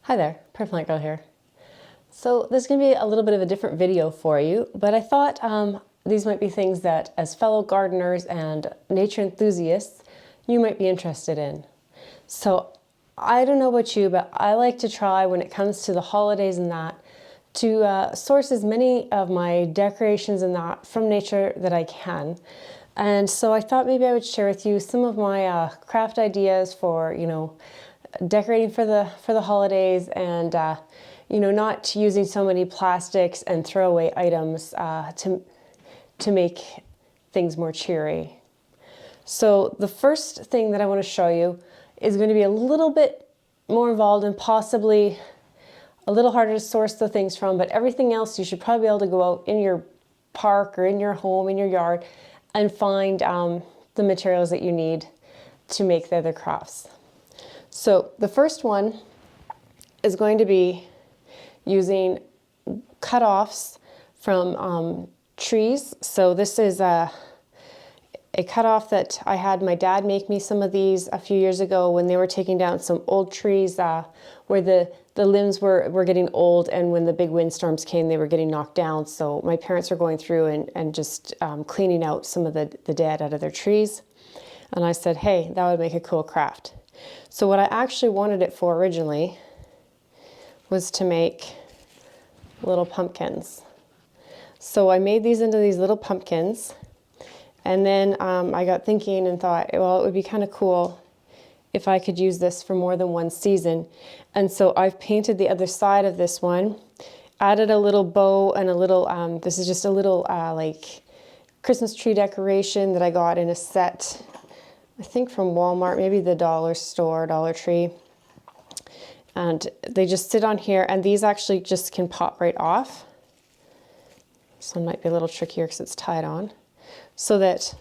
Hi there, Purple Light Girl here. So this is going to be a little bit of a different video for you, but I thought these might be things that as fellow gardeners and nature enthusiasts, you might be interested in. So I don't know about you, but I like to try when it comes to the holidays and that to source as many of my decorations and that from nature that I can. And so I thought maybe I would share with you some of my craft ideas for, decorating for the holidays and not using so many plastics and throwaway items to make things more cheery. So the first thing that I want to show you is going to be a little bit more involved and possibly a little harder to source the things from, but everything else you should probably be able to go out in your park or in your home, in your yard, and find the materials that you need to make the other crafts. So the first one is going to be using cut-offs from trees. So this is a cut-off that I had my dad make me some of these a few years ago when they were taking down some old trees where the limbs were getting old, and when the big windstorms came they were getting knocked down. So my parents were going through and just cleaning out some of the dead out of their trees. And I said, hey, that would make a cool craft. So what I actually wanted it for originally was to make little pumpkins. So I made these into these little pumpkins, and then I got thinking and thought, well, it would be kind of cool if I could use this for more than one season. And so I've painted the other side of this one, added a little bow and a little, this is just a little like Christmas tree decoration that I got in a set, I think from Walmart, maybe the dollar store, Dollar Tree. And they just sit on here, and these actually just can pop right off. This one might be a little trickier because it's tied on. So that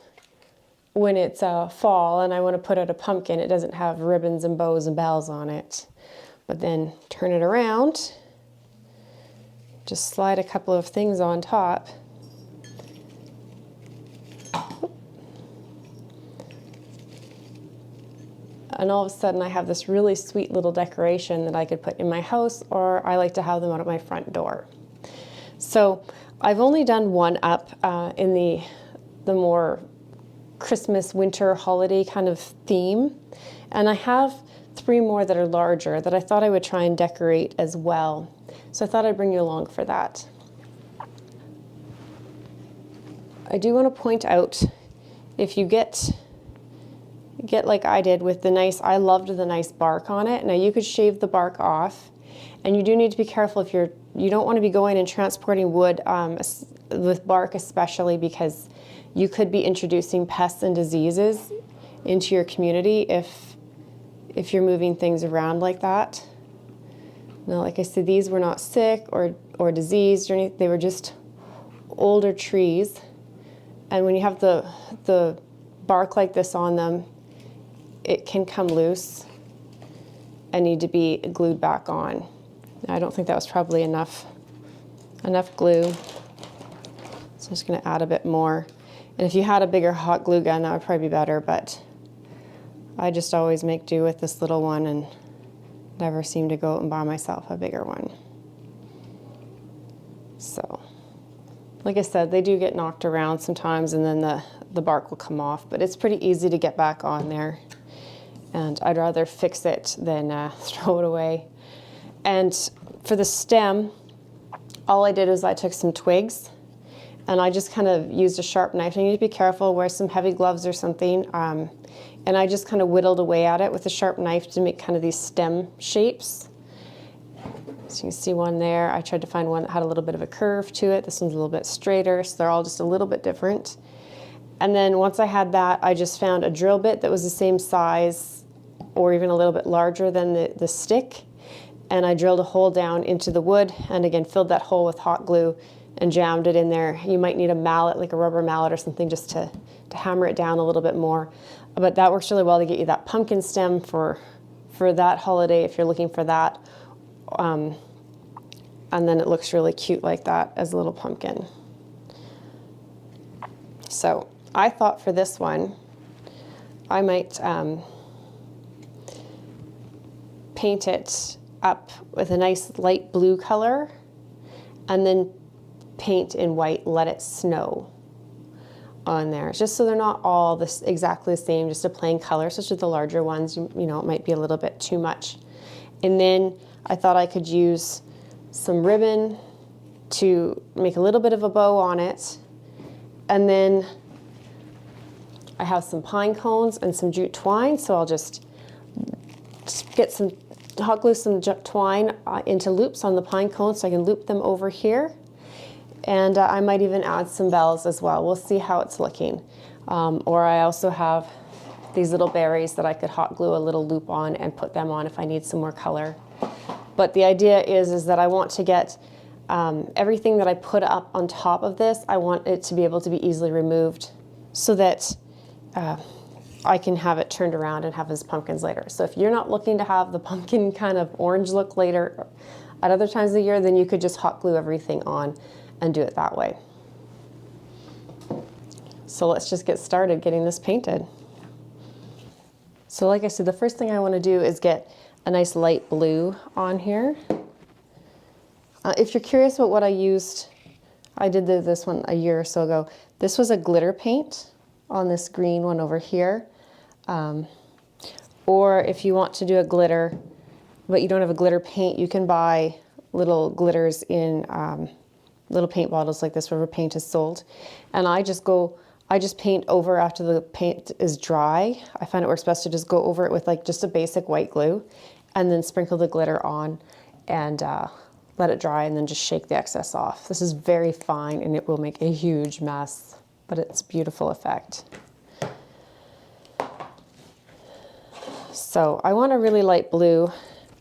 when it's fall and I want to put out a pumpkin, it doesn't have ribbons and bows and bells on it. But then turn it around, just slide a couple of things on top. And all of a sudden I have this really sweet little decoration that I could put in my house, or I like to have them out at my front door. So I've only done one up in the more Christmas, winter, holiday kind of theme. And I have 3 more that are larger that I thought I would try and decorate as well. So I thought I'd bring you along for that. I do want to point out, if you get like I did with the nice, I loved the nice bark on it. Now you could shave the bark off, and you do need to be careful if you don't want to be going and transporting wood with bark, especially because you could be introducing pests and diseases into your community if you're moving things around like that. Now, like I said, these were not sick or diseased or anything. They were just older trees. And when you have the bark like this on them, it can come loose and need to be glued back on. I don't think that was probably enough glue. So I'm just going to add a bit more. And if you had a bigger hot glue gun, that would probably be better, but I just always make do with this little one and never seem to go out and buy myself a bigger one. So, like I said, they do get knocked around sometimes, and then the bark will come off, but it's pretty easy to get back on there. And I'd rather fix it than throw it away. And for the stem, all I did is I took some twigs and I just kind of used a sharp knife. You need to be careful, wear some heavy gloves or something. And I just kind of whittled away at it with a sharp knife to make kind of these stem shapes. So you can see one there. I tried to find one that had a little bit of a curve to it. This one's a little bit straighter, so they're all just a little bit different. And then once I had that, I just found a drill bit that was the same size or even a little bit larger than the stick. And I drilled a hole down into the wood, and again, filled that hole with hot glue and jammed it in there. You might need a mallet, like a rubber mallet or something, just to hammer it down a little bit more. But that works really well to get you that pumpkin stem for that holiday if you're looking for that. And then it looks really cute like that as a little pumpkin. So I thought for this one, I might paint it up with a nice light blue color and then paint in white, Let It Snow on there, just so they're not all exactly the same, just a plain color, especially the larger ones, you know, it might be a little bit too much. And then I thought I could use some ribbon to make a little bit of a bow on it. And then I have some pine cones and some jute twine, so I'll just get some, hot glue some twine into loops on the pine cones so I can loop them over here. And I might even add some bells as well. We'll see how it's looking. Or I also have these little berries that I could hot glue a little loop on and put them on if I need some more color. But the idea is that I want to get everything that I put up on top of this, I want it to be able to be easily removed so that I can have it turned around and have as pumpkins later. So if you're not looking to have the pumpkin kind of orange look later at other times of the year, then you could just hot glue everything on and do it that way. So let's just get started getting this painted. So like I said, the first thing I want to do is get a nice light blue on here. If you're curious about what I used, I did this one a year or so ago. This was a glitter paint on this green one over here. Or if you want to do a glitter, but you don't have a glitter paint, you can buy little glitters in little paint bottles like this where paint is sold. And I just paint over after the paint is dry. I find it works best to just go over it with like just a basic white glue and then sprinkle the glitter on and let it dry and then just shake the excess off. This is very fine and it will make a huge mess, but it's a beautiful effect. So I want a really light blue,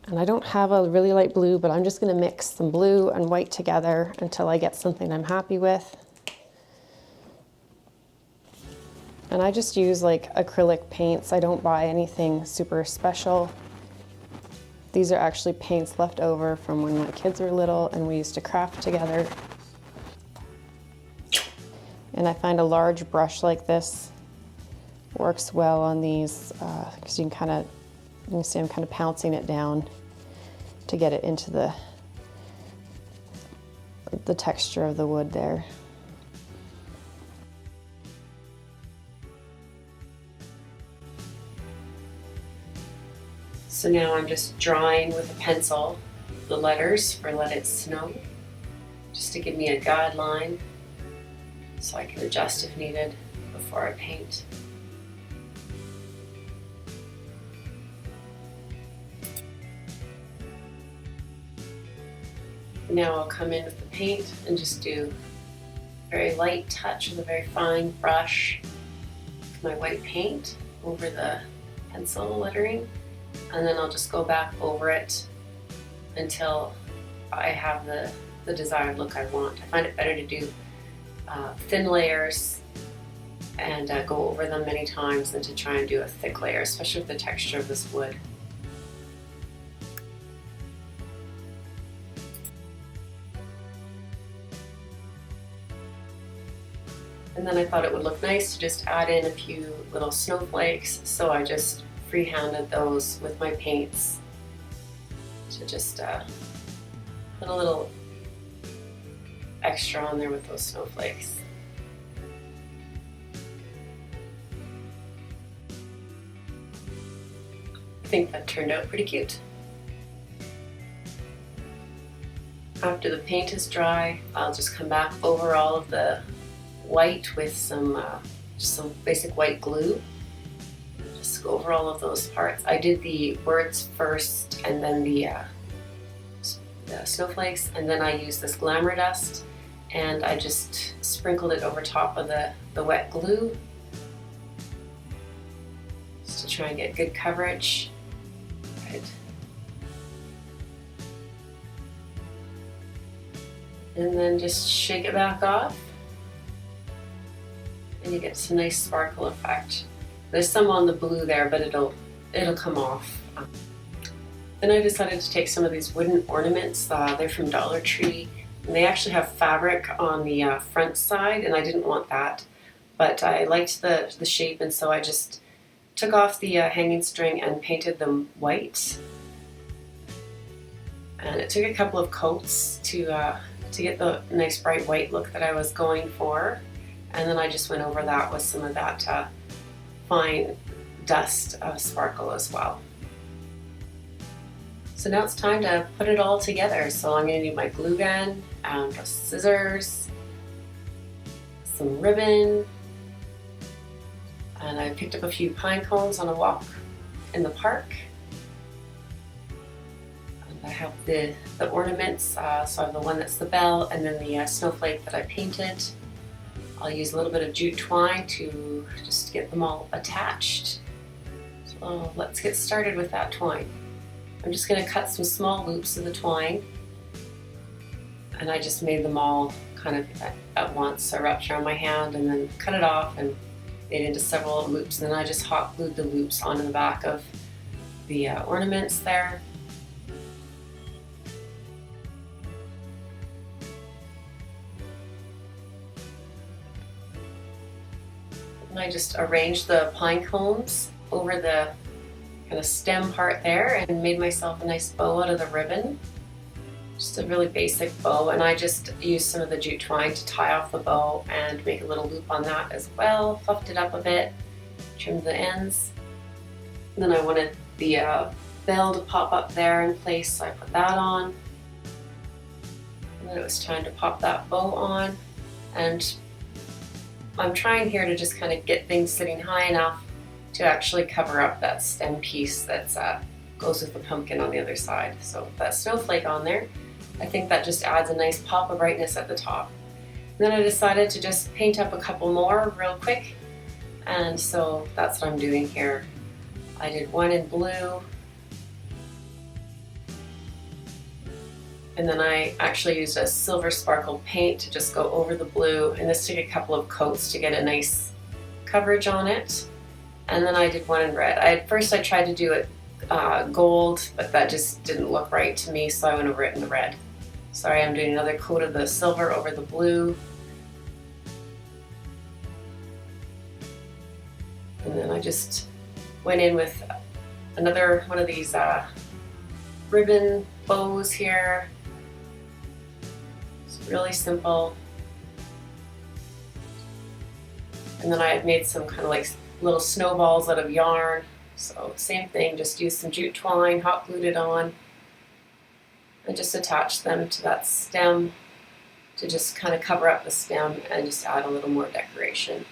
and I don't have a really light blue, but I'm just going to mix some blue and white together until I get something I'm happy with. And I just use like acrylic paints. I don't buy anything super special. These are actually paints left over from when my kids were little and we used to craft together. And I find a large brush like this works well on these because you can see I'm kind of pouncing it down to get it into the texture of the wood there. So now I'm just drawing with a pencil the letters for Let It Snow, just to give me a guideline so I can adjust if needed before I paint. Now I'll come in with the paint and just do a very light touch with a very fine brush with my white paint over the pencil lettering, and then I'll just go back over it until I have the desired look I want. I find it better to do thin layers and go over them many times than to try and do a thick layer, especially with the texture of this wood. And then I thought it would look nice to just add in a few little snowflakes, so I just free-handed those with my paints to just put a little extra on there with those snowflakes. I think that turned out pretty cute. After the paint is dry, I'll just come back over all of the white with some just some basic white glue. Just go over all of those parts. I did the words first and then the snowflakes, and then I used this Glamour dust and I just sprinkled it over top of the wet glue just to try and get good coverage. Right. And then just shake it back off and you get some nice sparkle effect. There's some on the blue there, but it'll come off. Then I decided to take some of these wooden ornaments. They're from Dollar Tree, and they actually have fabric on the front side, and I didn't want that, but I liked the shape, and so I just took off the hanging string and painted them white. And it took a couple of coats to get the nice bright white look that I was going for. And then I just went over that with some of that fine dust sparkle as well. So now it's time to put it all together. So I'm going to need my glue gun, scissors, some ribbon, and I picked up a few pine cones on a walk in the park. And I have the ornaments, so I have the one that's the bell and then the snowflake that I painted. I'll use a little bit of jute twine to just get them all attached. So let's get started with that twine. I'm just going to cut some small loops of the twine, and I just made them all kind of at once. So I wrapped around my hand and then cut it off and made it into several loops, and then I just hot glued the loops onto the back of the ornaments there. And I just arranged the pine cones over the kind of stem part there and made myself a nice bow out of the ribbon. Just a really basic bow, and I just used some of the jute twine to tie off the bow and make a little loop on that as well. Fluffed it up a bit, trimmed the ends. And then I wanted the bell to pop up there in place, so I put that on. And then it was time to pop that bow on. And I'm trying here to just kind of get things sitting high enough to actually cover up that stem piece that goes with the pumpkin on the other side. So that snowflake on there, I think that just adds a nice pop of brightness at the top. And then I decided to just paint up a couple more real quick, and so that's what I'm doing here. I did one in blue, and then I actually used a silver sparkle paint to just go over the blue, and this took a couple of coats to get a nice coverage on it. And then I did one in red. At first I tried to do it gold, but that just didn't look right to me, so I went over it in the red. Sorry, I'm doing another coat of the silver over the blue. And then I just went in with another one of these ribbon bows here. It's really simple. And then I had made some kind of like little snowballs out of yarn. So same thing, just used some jute twine, hot glued it on, and just attached them to that stem to just kind of cover up the stem and just add a little more decoration.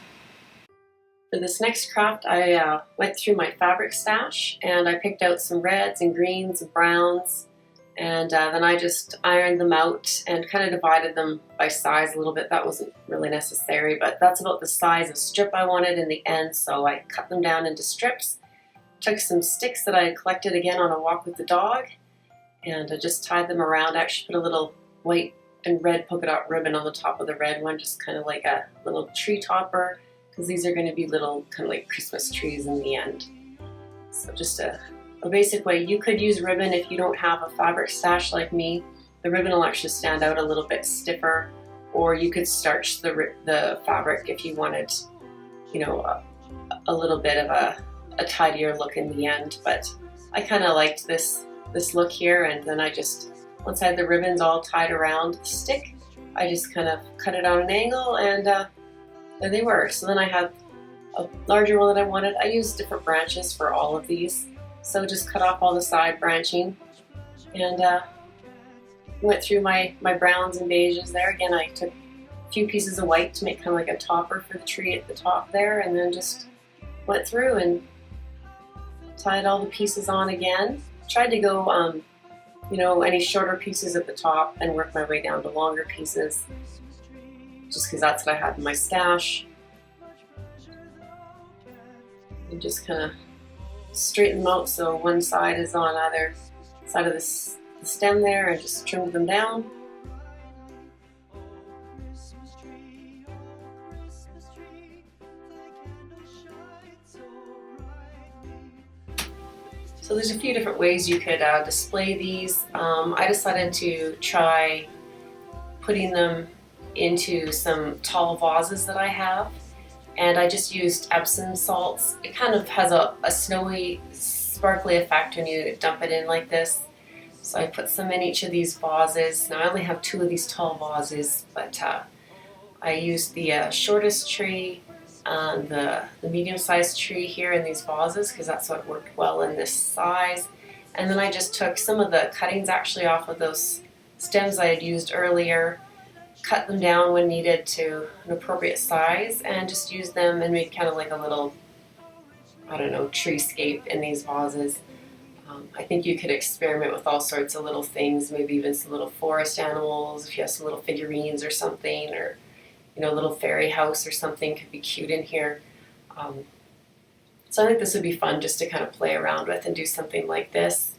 For this next craft, I went through my fabric stash and I picked out some reds and greens and browns, and then I just ironed them out and kind of divided them by size a little bit. That wasn't really necessary, but that's about the size of strip I wanted in the end, so I cut them down into strips. Took some sticks that I had collected again on a walk with the dog, and I just tied them around. I actually put a little white and red polka dot ribbon on the top of the red one, just kind of like a little tree topper, because these are going to be little kind of like Christmas trees in the end. So just a basic way. You could use ribbon if you don't have a fabric stash like me. The ribbon will actually stand out a little bit stiffer, or you could starch the fabric if you wanted, you know, a little bit of a tidier look in the end. But I kind of liked this look here, and then I just, once I had the ribbons all tied around the stick, I just kind of cut it on an angle, and there they were. So then I had a larger one that I wanted. I used different branches for all of these, so just cut off all the side branching, and went through my browns and beiges there. Again, I took a few pieces of white to make kind of like a topper for the tree at the top there, and then just went through and tied all the pieces on again. Tried to go, you know, any shorter pieces at the top and work my way down to longer pieces, just because that's what I had in my stash. And just kind of straighten them out so one side is on either side of the stem there, and just trimmed them down. So there's a few different ways you could display these. I decided to try putting them into some tall vases that I have, and I just used Epsom salts. It kind of has a snowy, sparkly effect when you dump it in like this. So I put some in each of these vases. Now I only have 2 of these tall vases, but I used the shortest tree and the medium-sized tree here in these vases because that's what worked well in this size. And then I just took some of the cuttings actually off of those stems I had used earlier, cut them down when needed to an appropriate size, and just used them and made kind of like a little, I don't know, treescape in these vases. I think you could experiment with all sorts of little things, maybe even some little forest animals, if you have some little figurines or something, or you know, a little fairy house or something could be cute in here. So I think this would be fun just to kind of play around with and do something like this.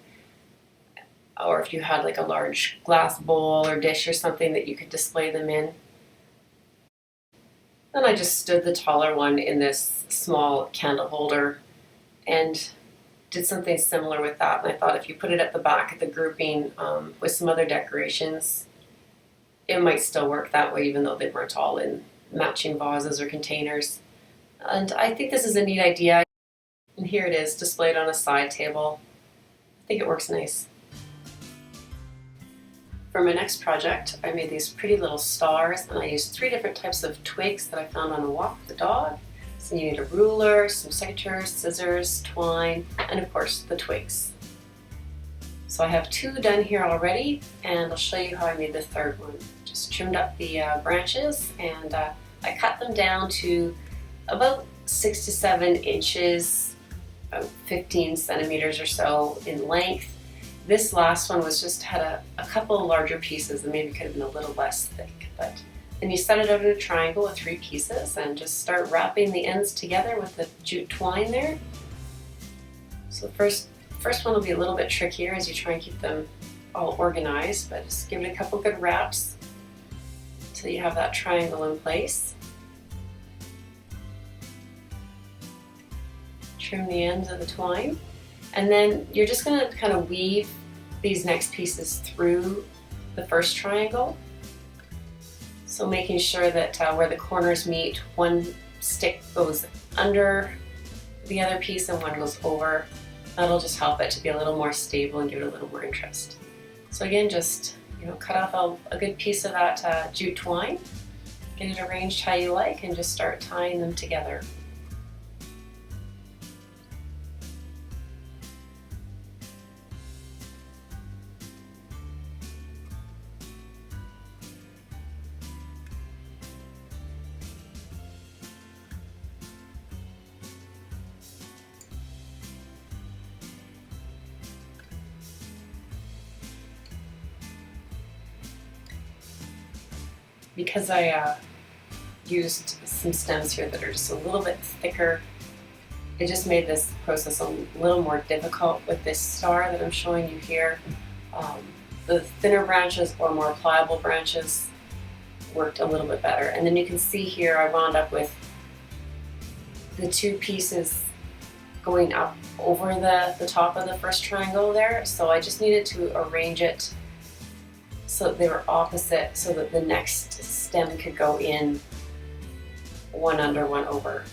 Or if you had like a large glass bowl or dish or something that you could display them in. Then I just stood the taller one in this small candle holder and did something similar with that. And I thought if you put it at the back of the grouping with some other decorations, it might still work that way even though they weren't all in matching vases or containers. And I think this is a neat idea. And here it is displayed on a side table. I think it works nice. For my next project, I made these pretty little stars, and I used 3 different types of twigs that I found on a walk with the dog. So you need a ruler, some secateurs, scissors, twine, and of course the twigs. So I have 2 done here already, and I'll show you how I made the 3rd one. Just trimmed up the branches, and I cut them down to about 6 to 7 inches, about 15 centimeters or so in length. This last one was just had a couple of larger pieces and maybe could have been a little less thick. But then you set it out in a triangle with 3 pieces and just start wrapping the ends together with the jute twine there. So the first one will be a little bit trickier as you try and keep them all organized, but just give it a couple good wraps until you have that triangle in place. Trim the ends of the twine. And then you're just going to kind of weave these next pieces through the first triangle. So making sure that where the corners meet, one stick goes under the other piece and one goes over. That'll just help it to be a little more stable and give it a little more interest. So again, just cut off a good piece of that jute twine, get it arranged how you like, and just start tying them together. Because I used some stems here that are just a little bit thicker, it just made this process a little more difficult with this star that I'm showing you here. The thinner branches or more pliable branches worked a little bit better. And then you can see here I wound up with the 2 pieces going up over the top of the first triangle there. So I just needed to arrange it so that they were opposite, so that the next stem could go in one under, one over.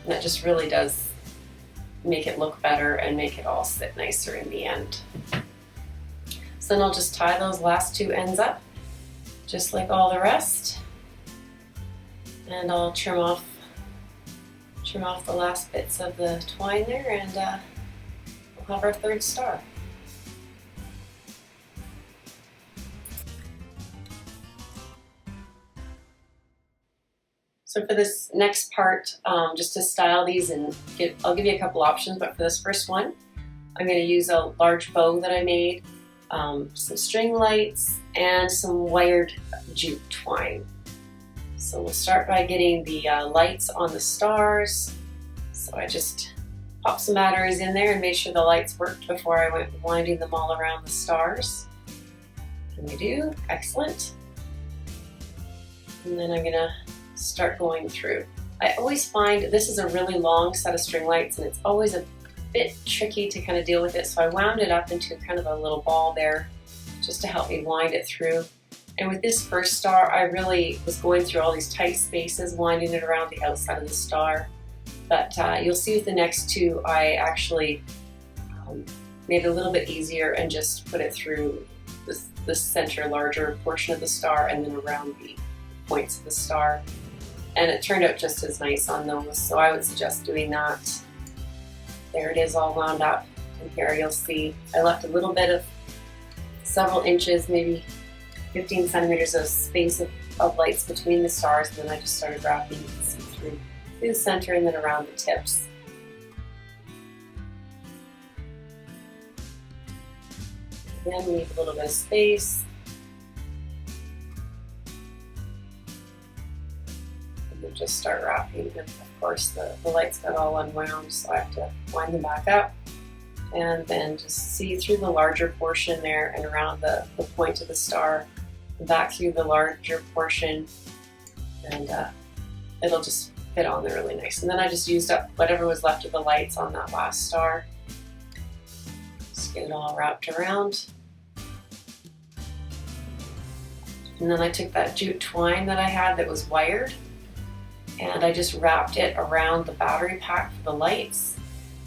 And that just really does make it look better and make it all sit nicer in the end. So then I'll just tie those last 2 ends up, just like all the rest. And I'll trim off the last bits of the twine there, and we'll have our 3rd star. So for this next part, just to style these and I'll give you a couple options, but for this first one, I'm going to use a large bow that I made, some string lights, and some wired jute twine. So we'll start by getting the lights on the stars. So I just popped some batteries in there and made sure the lights worked before I went winding them all around the stars. And they do, excellent. And then I'm going to start going through. I always find this is a really long set of string lights and it's always a bit tricky to kind of deal with it, so I wound it up into kind of a little ball there just to help me wind it through. And with this first star, I really was going through all these tight spaces, winding it around the outside of the star. But you'll see with the next 2, I actually made it a little bit easier and just put it through the center larger portion of the star and then around the points of the star. And it turned out just as nice on those, so I would suggest doing that. There it is all wound up, and here you'll see I left a little bit of several inches, maybe 15 centimeters of space of lights between the stars, and then I just started wrapping through the center and then around the tips. Then leave a little bit of space. And then just start wrapping. And of course the lights got all unwound, so I have to wind them back up. And then just see through the larger portion there and around the point of the star, and back through the larger portion, and it'll just fit on there really nice. And then I just used up whatever was left of the lights on that last star. Just get it all wrapped around. And then I took that jute twine that I had that was wired, and I just wrapped it around the battery pack for the lights,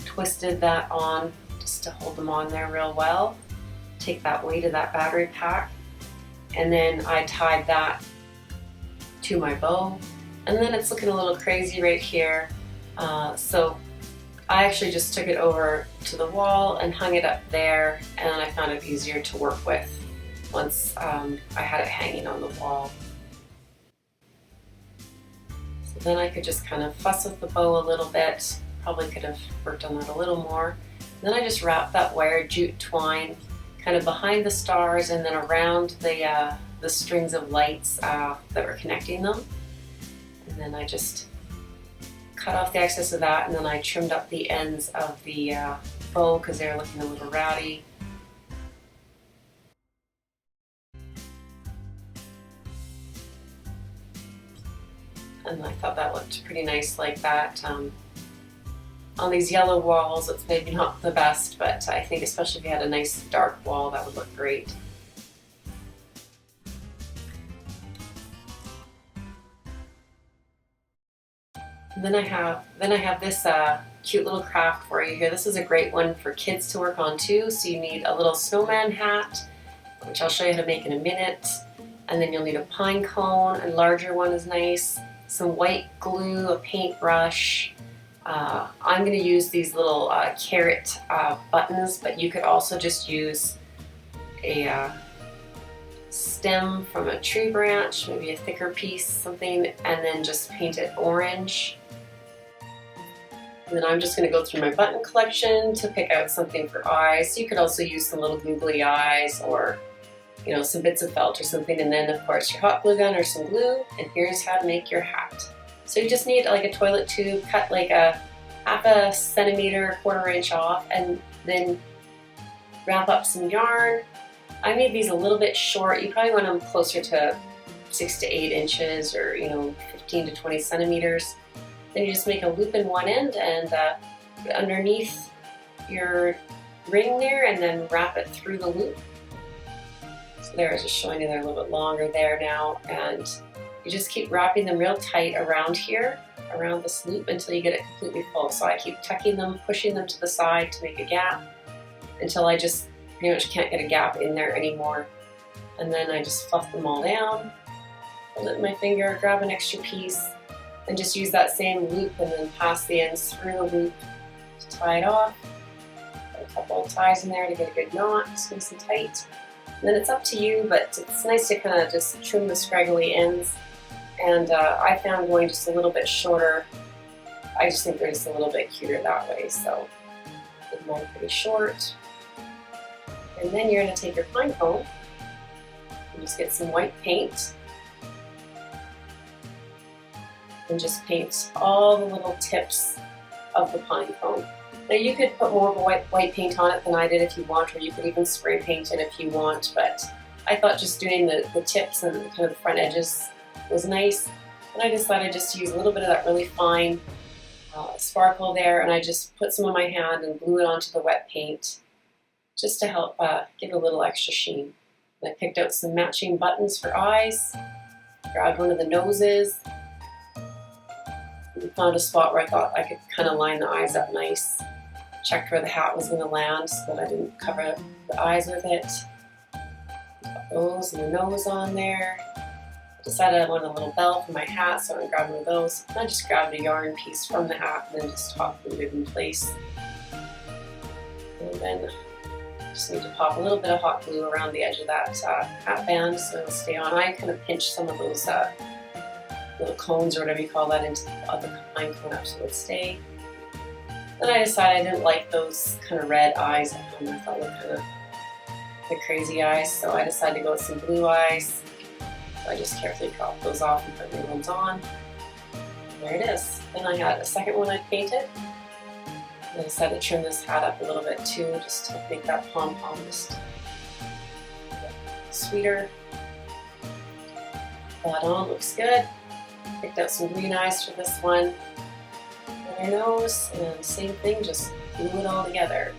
twisted that on just to hold them on there real well. Take that weight of that battery pack, and then I tied that to my bow. And then it's looking a little crazy right here. So I actually just took it over to the wall and hung it up there, and I found it easier to work with once I had it hanging on the wall. So then I could just kind of fuss with the bow a little bit. Probably could have worked on that a little more. And then I just wrapped that wired jute twine kind of behind the stars and then around the strings of lights that were connecting them. And then I just cut off the excess of that, and then I trimmed up the ends of the bow because they were looking a little rowdy. And I thought that looked pretty nice like that. On these yellow walls, it's maybe not the best, but I think especially if you had a nice dark wall, that would look great. And then I have this cute little craft for you here. This is a great one for kids to work on too. So you need a little snowman hat, which I'll show you how to make in a minute. And then you'll need a pine cone, a larger one is nice, some white glue, a paintbrush. I'm going to use these little carrot buttons, but you could also just use a stem from a tree branch, maybe a thicker piece, something, and then just paint it orange. And then I'm just going to go through my button collection to pick out something for eyes. You could also use some little googly eyes, or some bits of felt or something, and then of course your hot glue gun or some glue, and here's how to make your hat. So you just need like a toilet tube, cut like a half a centimeter, 1/4 inch off, and then wrap up some yarn. I made these a little bit short. You probably want them closer to 6 to 8 inches, or 15 to 20 centimeters. Then you just make a loop in one end and put it underneath your ring there, and then wrap it through the loop. So there, I was just showing you they're a little bit longer there now, and you just keep wrapping them real tight around here, around this loop, until you get it completely full. So I keep tucking them, pushing them to the side to make a gap, until I just pretty much can't get a gap in there anymore. And then I just fluff them all down, hold it in my finger, grab an extra piece, and just use that same loop and then pass the ends through the loop to tie it off. Put a couple of ties in there to get a good knot, just nice and tight. And then it's up to you, but it's nice to kind of just trim the scraggly ends. And I found going just a little bit shorter, I just think they're just a little bit cuter that way, so I did mine pretty short. And then you're going to take your pine cone and just get some white paint and just paint all the little tips of the pine cone. Now you could put more of a white paint on it than I did if you want, or you could even spray paint it if you want, but I thought just doing the tips and kind of the front edges was nice. And I decided just to use a little bit of that really fine sparkle there, and I just put some on my hand and glue it onto the wet paint just to help give a little extra sheen. And I picked out some matching buttons for eyes, grabbed one of the noses, and found a spot where I thought I could kind of line the eyes up nice. checked where the hat was going to land so that I didn't cover the eyes with it. Got those and the nose on there. Decided I wanted a little bell for my hat, so I grabbed one of those. And I just grabbed a yarn piece from the hat and then just hot glued it in place. And then just need to pop a little bit of hot glue around the edge of that hat band so it'll stay on. I kind of pinched some of those little cones or whatever you call that into the other pine cone up so it would stay. Then I decided I didn't like those kind of red eyes at home. I thought they were kind of the crazy eyes, so I decided to go with some blue eyes. So I just carefully dropped those off and put new ones on. And there it is. Then I had a second one I painted. And I decided to trim this hat up a little bit too, just to make that pom-pom just sweeter. That on, looks good. Picked out some green eyes for this one. And their nose, and same thing, just glue it all together.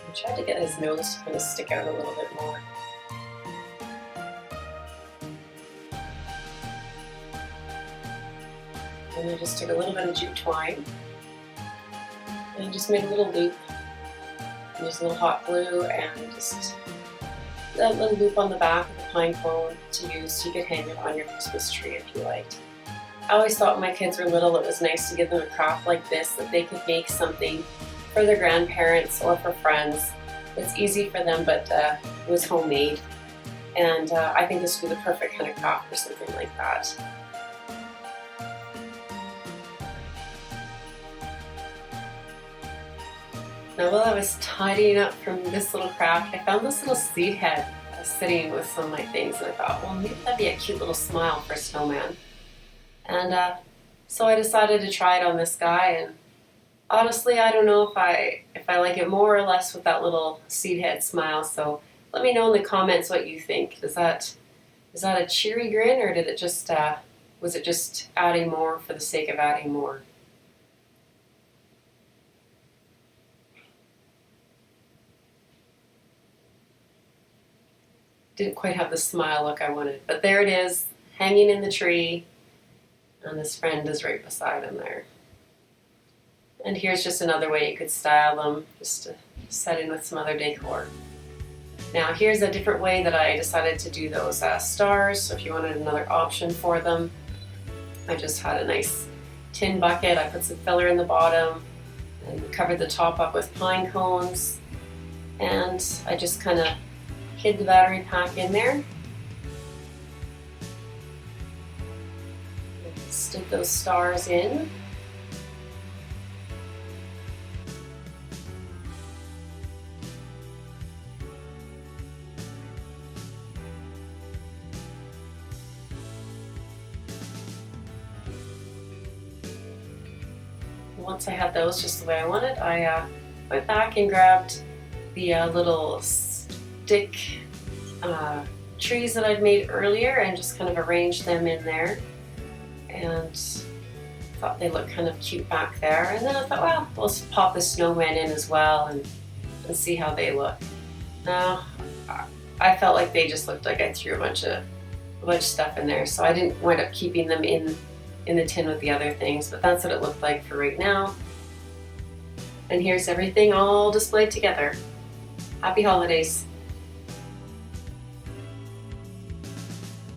I tried to get his nose to kind of stick out a little bit more. And I just took a little bit of jute twine and just made a little loop. And just a little hot glue and just that little loop on the back of the pine cone to use so you could hang it on your Christmas tree if you liked. I always thought when my kids were little it was nice to give them a craft like this, that they could make something for their grandparents or for friends. It's easy for them, but it was homemade. And I think this would be the perfect kind of craft for something like that. Now while I was tidying up from this little craft, I found this little seed head sitting with some of my things, and I thought, well, maybe that'd be a cute little smile for a snowman. And so I decided to try it on this guy, and honestly, I don't know if I like it more or less with that little seed head smile, so let me know in the comments what you think. Is that a cheery grin, or did it just was it just adding more for the sake of adding more? Didn't quite have the smile look I wanted, but there it is, hanging in the tree, and his friend is right beside him there. And here's just another way you could style them, just to set in with some other decor. Now here's a different way that I decided to do those stars, so if you wanted another option for them, I just had a nice tin bucket, I put some filler in the bottom, and covered the top up with pine cones, and I just kind of hid the battery pack in there. Stick those stars in. Once I had those just the way I wanted, I went back and grabbed the little stick trees that I'd made earlier and just kind of arranged them in there, and thought they looked kind of cute back there. And then I thought, well, we'll pop the snowman in as well and see how they look. Now, I felt like they just looked like I threw a bunch of stuff in there, so I didn't wind up keeping them in the tin with the other things, but that's what it looked like for right now. And here's everything all displayed together. Happy holidays!